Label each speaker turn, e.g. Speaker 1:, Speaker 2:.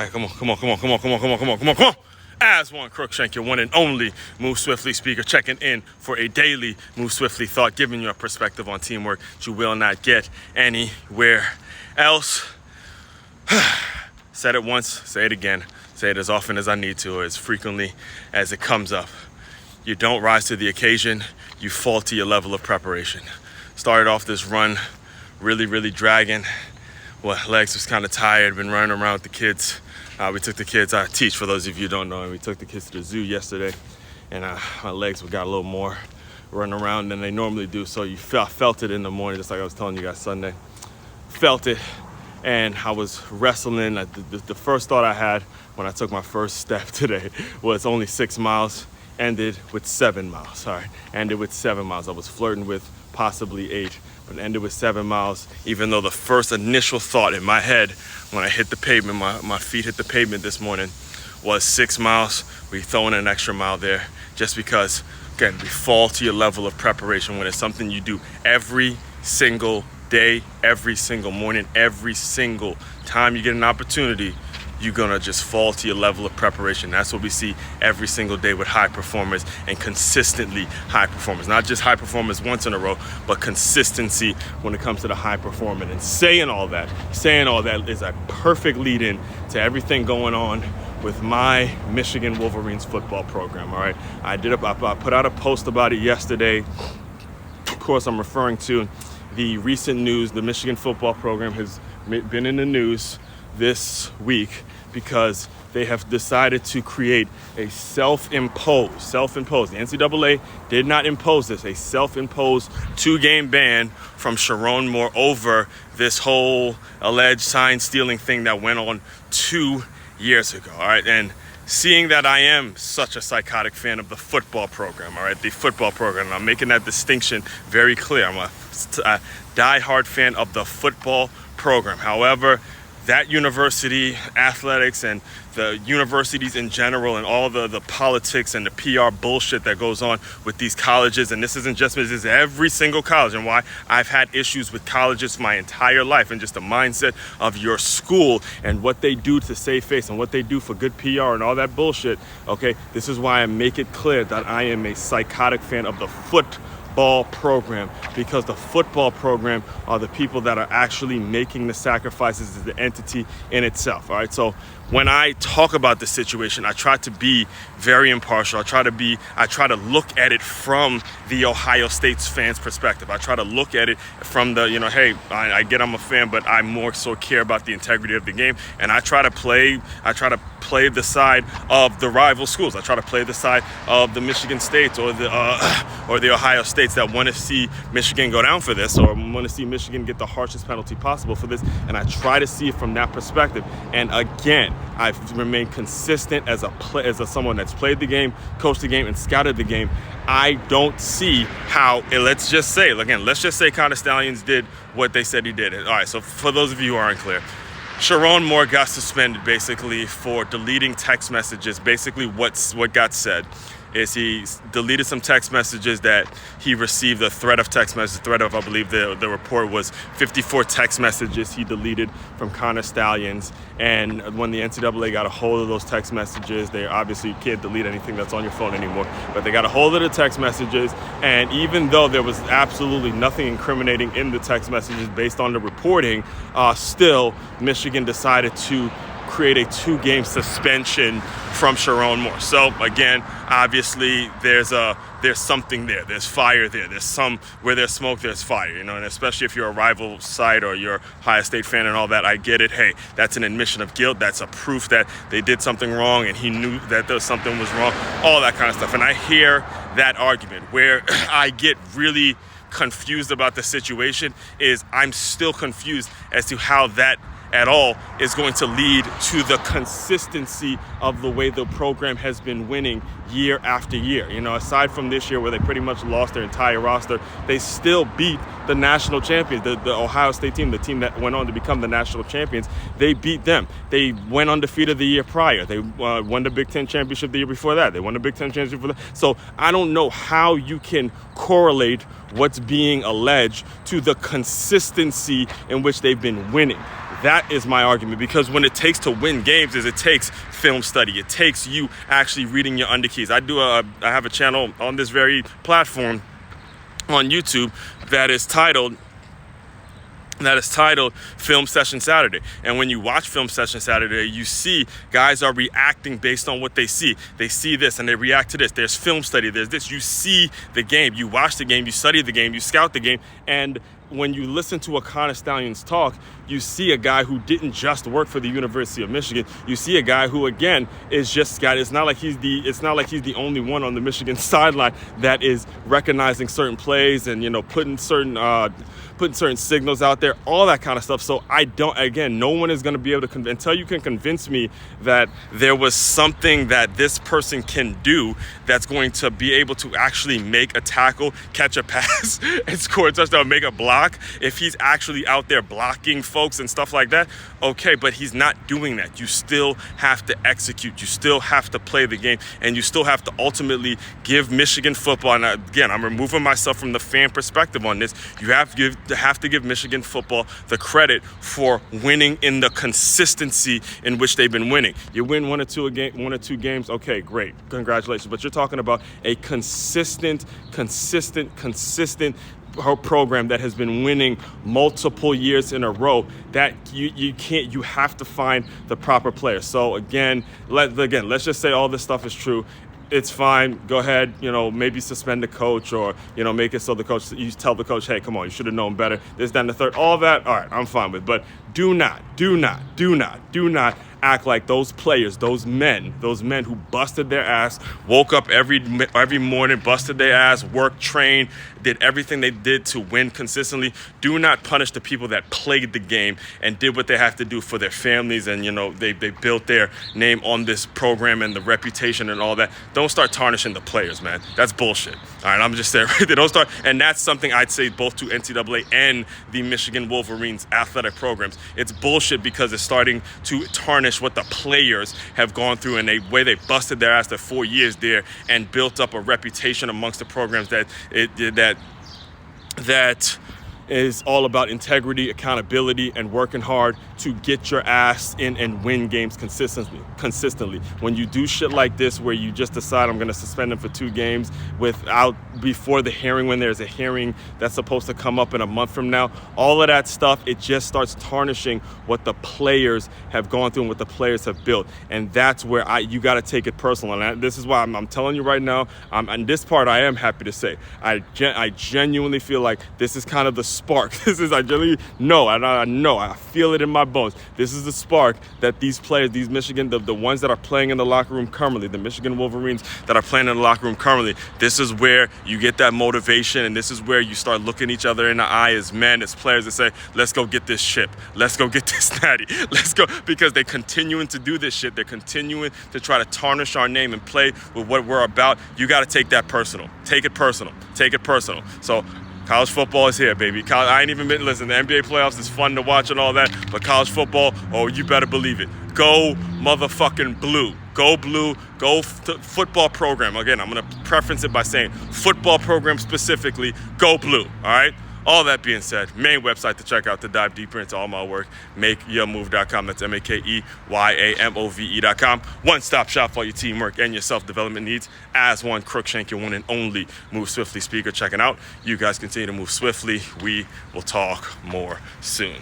Speaker 1: All right, come on. As one Crookshank, your one and only Move Swiftly speaker, checking in for a daily Move Swiftly thought, giving you a perspective on teamwork that you will not get anywhere else. Said it once, say it again, say it as often as I need to, or as frequently as it comes up. You don't rise to the occasion, you fall to your level of preparation. Started off this run really dragging. Legs was kind of tired, been running around with the kids. We took the kids, I teach for those of you who don't know, we took the kids to the zoo yesterday, and my legs got a little more running around than they normally do, so you felt it in the morning, just like I was telling you guys Sunday. Felt it, and I was wrestling. The first thought I had when I took my first step today was only 6 miles, ended with 7 miles. Ended with 7 miles. I was flirting with possibly 8, but ended with 7 miles, even though the first initial thought in my head when I hit the pavement, my feet hit the pavement this morning, was 6 miles. We throw in an extra mile there just because, again, we fall to your level of preparation when it's something you do every single day, every single morning, every single time you get an opportunity. You're gonna just fall to your level of preparation. That's what we see every single day with high performers, and consistently high performers. Not just high performers once in a row, but consistency when it comes to the high performer. And saying all that is a perfect lead in to everything going on with my Michigan Wolverines football program, all right? I put out a post about it yesterday. Of course, I'm referring to the recent news. The Michigan football program has been in the news this week because they have decided to create a self-imposed, the NCAA did not impose this, a self-imposed 2-game ban from Sheronne Moore over this whole alleged sign stealing thing that went on 2 years ago, all right? And seeing that I am such a psychotic fan of the football program, all right, the football program, and I'm making that distinction very clear. I'm a diehard fan of the football program. However, that university, athletics, and the universities in general, and all the politics and the PR bullshit that goes on with these colleges, and this isn't just this is every single college, and why I've had issues with colleges my entire life, and just the mindset of your school and what they do to save face and what they do for good PR and all that bullshit. Okay, this is why I make it clear that I am a psychotic fan of the football program, because the football program are the people that are actually making the sacrifices as the entity in itself. All right, so when I talk about the situation, I try to be very impartial. I try to look at it from the Ohio State's fans' perspective. I try to look at it from the, hey, I get I'm a fan, but I more so care about the integrity of the game, and I try to play the side of the rival schools. I try to play the side of the Michigan States or the Ohio States that want to see Michigan go down for this, or want to see Michigan get the harshest penalty possible for this, and I try to see it from that perspective. And again, I've remained consistent as someone that's played the game, coached the game, and scouted the game. I don't see how, let's just say Connor Stallions did what they said he did. All right, so for those of you who aren't clear, Sheronne Moore got suspended basically for deleting text messages. Basically what got said is he deleted some text messages that he received, a threat of, I believe the report was 54 text messages he deleted from Connor Stallions. And when the NCAA got a hold of those text messages, they obviously can't delete anything that's on your phone anymore, but they got a hold of the text messages, and even though there was absolutely nothing incriminating in the text messages based on the reporting, still Michigan decided to create a 2-game suspension from Sheronne Moore. So again, obviously there's something there. There's fire there. Where there's smoke, there's fire, and especially if you're a rival side or you're Ohio State fan and all that, I get it. Hey, that's an admission of guilt. That's a proof that they did something wrong and he knew that something was wrong, all that kind of stuff. And I hear that argument. Where I get really confused about the situation is I'm still confused as to how that at all is going to lead to the consistency of the way the program has been winning year after year. Aside from this year where they pretty much lost their entire roster, they still beat the national champions, the Ohio State team, the team that went on to become the national champions. They beat them. They went undefeated the year prior. They won the Big Ten championship the year before that. They won the Big Ten championship for that. So I don't know how you can correlate what's being alleged to the consistency in which they've been winning. That is my argument, because when it takes to win games is it takes film study. It takes you actually reading your underkeys. I have a channel on this very platform on YouTube that is titled Film Session Saturday. And when you watch Film Session Saturday, you see guys are reacting based on what they see. They see this and they react to this. There's film study, there's this. You see the game, you watch the game, you study the game, you scout the game. And when you listen to a Connor Stallions talk, you see a guy who didn't just work for the University of Michigan. You see a guy who, again, is just got. It's not like he's the only one on the Michigan sideline that is recognizing certain plays and putting certain signals out there, all that kind of stuff. So no one is going to be able to until you can convince me that there was something that this person can do that's going to be able to actually make a tackle, catch a pass, and score a touchdown, make a block. If he's actually out there blocking folks and stuff like that, okay, but he's not doing that. You still have to execute. You still have to play the game, and you still have to ultimately give Michigan football. And again, I'm removing myself from the fan perspective on this. You have to give Michigan football the credit for winning in the consistency in which they've been winning. You win one or two games, okay, great, congratulations. But you're talking about a consistent program that has been winning multiple years in a row. That you have to find the proper players. So again, let's just say all this stuff is true. It's fine. Go ahead, maybe suspend the coach, or, make it so you tell the coach, hey, come on, you should have known better. This, that, and the third. All that, all right, I'm fine with. But do not act like those players, those men who busted their ass, woke up every morning, busted their ass, worked, trained, did everything they did to win consistently. Do not punish the people that played the game and did what they have to do for their families, and they built their name on this program and the reputation and all that. Don't start tarnishing the players, man. That's bullshit. All right, I'm just saying right there. Don't start, and that's something I'd say both to NCAA and the Michigan Wolverines athletic programs. It's bullshit because it's starting to tarnish what the players have gone through and the way they busted their ass for 4 years there and built up a reputation amongst the programs that is all about integrity, accountability, and working hard to get your ass in and win games consistently. When you do shit like this, where you just decide I'm going to suspend them for 2 games before the hearing, when there's a hearing that's supposed to come up in a month from now, all of that stuff, it just starts tarnishing what the players have gone through and what the players have built. And that's where you got to take it personal. And this is why I'm telling you right now, and this part I am happy to say, I genuinely feel like this is kind of the spark. I feel it in my bones. This is the spark that these players, these Michigan, the ones that are playing in the locker room currently, the Michigan Wolverines that are playing in the locker room currently, this is where you get that motivation, and this is where you start looking each other in the eye as men, as players, and say, let's go get this chip. Let's go get this natty. Let's go, because they're continuing to do this shit. They're continuing to try to tarnish our name and play with what we're about. You got to take that personal. Take it personal. So college football is here, baby. I ain't even been, listen, the NBA playoffs is fun to watch and all that, but college football, oh, you better believe it. Go motherfucking blue. Go blue. Go football program. Again, I'm going to preference it by saying football program specifically, go blue, all right? All that being said, main website to check out to dive deeper into all my work, makeyourmove.com. That's makeyourmove.com. One-stop shop for your teamwork and your self-development needs. As one, Crookshank, your one and only Move Swiftly speaker. Checking out. You guys continue to move swiftly. We will talk more soon.